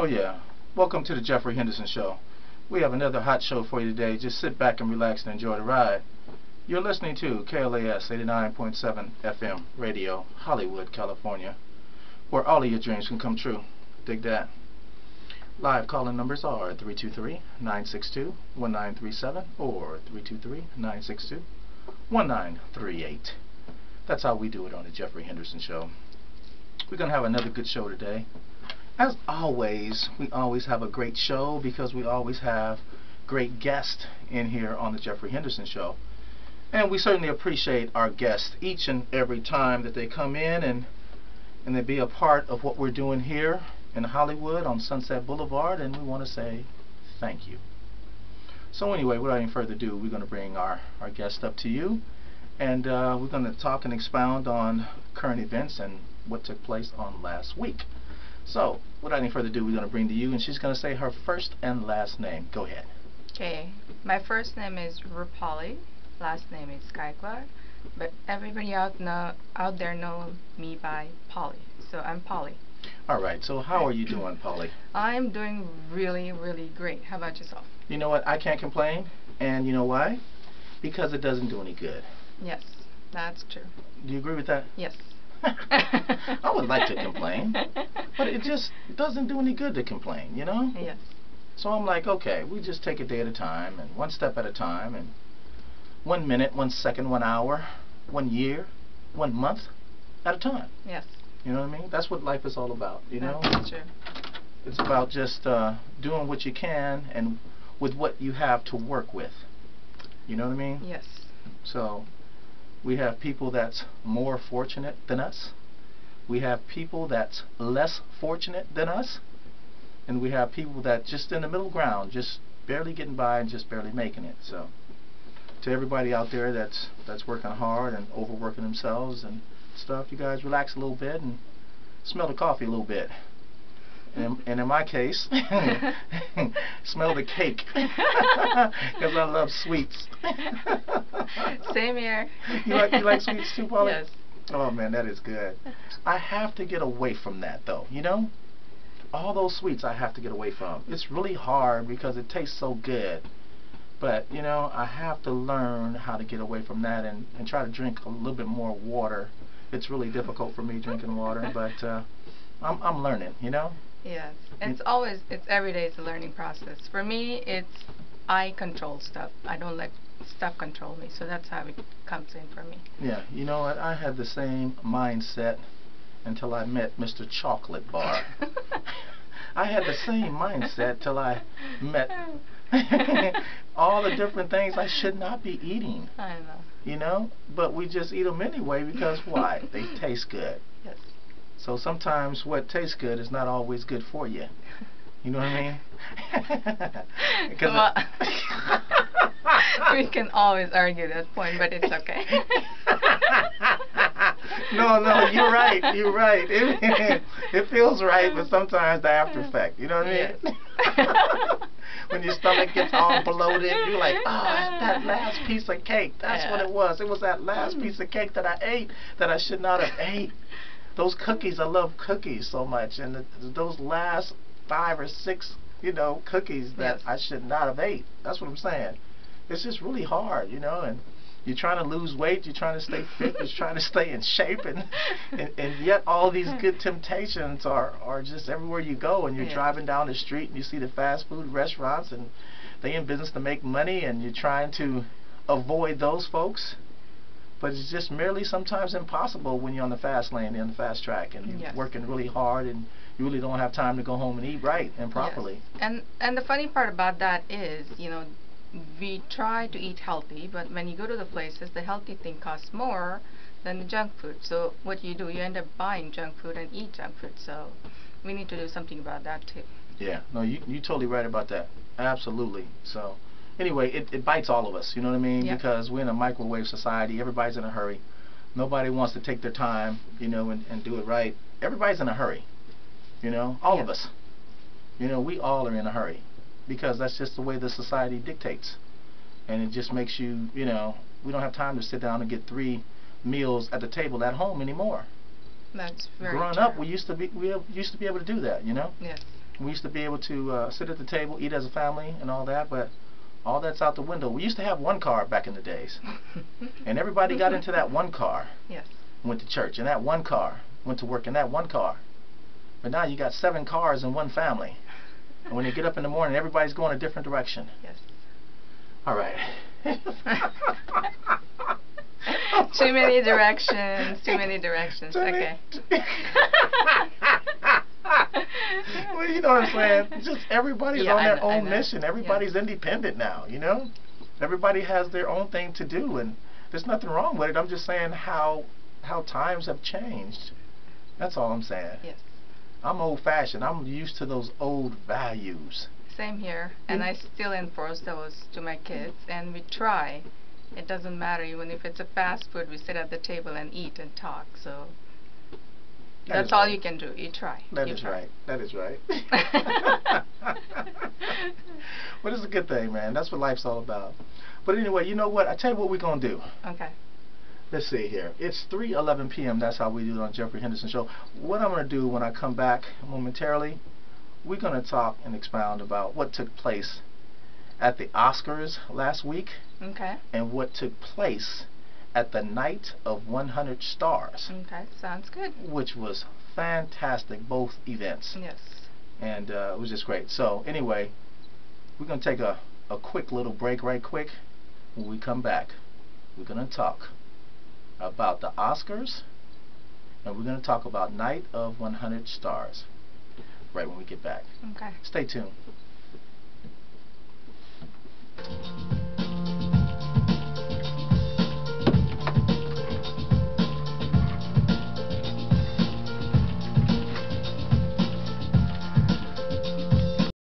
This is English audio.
yeah. Welcome to the Jeffrey Henderson Show. We have another hot show for you today. Just sit back and relax and enjoy the ride. You're listening to KLAS 89.7 FM Radio, Hollywood, California, where all of your dreams can come true. Dig that. Live call-in numbers are 323-962-1937 or 323-962-1938. That's how we do it on the Jeffrey Henderson Show. We're going to have another good show today. As always, we always have a great show because we always have great guests in here on the Jeffrey Henderson Show. And we certainly appreciate our guests each and every time that they come in and they be a part of what we're doing here in Hollywood on Sunset Boulevard, and we want to say thank you. So anyway, without any further ado, we're going to bring our guest up to you, and we're going to talk and expound on current events and what took place on last week. So without any further ado, we're going to bring to you, and she's going to say her first and last name. Go ahead. Okay, my first name is Rupali, last name is Gaikwad, but everybody out there know me by Polly, so I'm Polly. All right, so how are you doing, Polly? I'm doing really, really great. How about yourself? You know what? I can't complain, and you know why? Because it doesn't do any good. Yes, that's true. Do you agree with that? Yes. I would like to complain, but it just doesn't do any good to complain, you know? Yes. So I'm like, okay, we just take a day at a time, and one step at a time, and 1 minute, 1 second, 1 hour, 1 year, 1 month at a time. Yes. You know what I mean? That's what life is all about, you know? That's true. It's about just doing what you can and with what you have to work with. You know what I mean? Yes. So we have people that's more fortunate than us. We have people that's less fortunate than us. And we have people that just in the middle ground, just barely getting by and just barely making it. So to everybody out there that's working hard and overworking themselves and stuff, you guys relax a little bit and smell the coffee a little bit. And in my case, smell the cake, because I love sweets. Same here. You like sweets too, Polly? Yes. Oh man, that is good. I have to get away from that though, you know? All those sweets I have to get away from. It's really hard because it tastes so good. But, you know, I have to learn how to get away from that and try to drink a little bit more water. It's really difficult for me drinking water, but I'm learning, you know? Yes. It's every day it's a learning process. For me, I control stuff. I don't let stuff control me, so that's how it comes in for me. Yeah, you know what? I had the same mindset until I met Mr. Chocolate Bar. I had the same mindset till I met all the different things I should not be eating. I know. You know? But we just eat them anyway because why? They taste good. Yes. So sometimes what tastes good is not always good for you. You know what I mean? Well, we can always argue that point, but it's okay. No, you're right. You're right. It feels right, but sometimes the after effect. You know what I mean? Yes. When your stomach gets all bloated, you're like, oh, it's that last piece of cake. That's what it was. It was that last piece of cake that I ate that I should not have ate. Those cookies, I love cookies so much, and those last 5 or 6, you know, cookies that I should not have ate. That's what I'm saying. It's just really hard, you know, and you're trying to lose weight, you're trying to stay fit, you're trying to stay in shape, and yet all these good temptations are just everywhere you go, and you're driving down the street and you see the fast food restaurants and they in business to make money, and you're trying to avoid those folks. But it's just merely sometimes impossible when you're on the fast lane, on the fast track, and you're working really hard, and you really don't have time to go home and eat right and properly. Yes. And the funny part about that is, you know, we try to eat healthy, but when you go to the places, the healthy thing costs more than the junk food. So what you do, you end up buying junk food and eat junk food. So we need to do something about that too. Yeah, no, you're totally right about that. Absolutely. So anyway, it bites all of us, you know what I mean? Yep. Because we're in a microwave society. Everybody's in a hurry. Nobody wants to take their time, you know, and do it right. Everybody's in a hurry, you know, all of us. You know, we all are in a hurry because that's just the way the society dictates. And it just makes you, you know, we don't have time to sit down and get 3 meals at the table at home anymore. That's very Growing true. up, we used to be able to do that, you know? Yes. We used to be able to sit at the table, eat as a family and all that, but all that's out the window. We used to have one car back in the days. And everybody got into that one car. Yes. Went to church in that one car. Went to work in that one car. But now you got 7 cars in one family. And when you get up in the morning, everybody's going a different direction. Yes. All right. Too many directions. Too many directions. Okay. Well, you know what I'm saying? Just everybody's on their own mission. Everybody's independent now, you know? Everybody has their own thing to do, and there's nothing wrong with it. I'm just saying how times have changed. That's all I'm saying. Yes. I'm old-fashioned. I'm used to those old values. Same here, and I still enforce those to my kids, and we try. It doesn't matter, even if it's a fast food, we sit at the table and eat and talk, so that's all you can do. You try. That is right. That is right. But it's a good thing, man. That's what life's all about. But anyway, you know what? I tell you what we're going to do. Okay. Let's see here. It's 3:11 p.m. That's how we do it on Jeffrey Henderson Show. What I'm going to do when I come back momentarily, we're going to talk and expound about what took place at the Oscars last week. Okay. And what took place at the Night of 100 Stars. Okay, sounds good. Which was fantastic, both events. Yes. And it was just great. So anyway, we're going to take a quick little break right quick. When we come back, we're going to talk about the Oscars, and we're going to talk about Night of 100 Stars right when we get back. Okay. Stay tuned.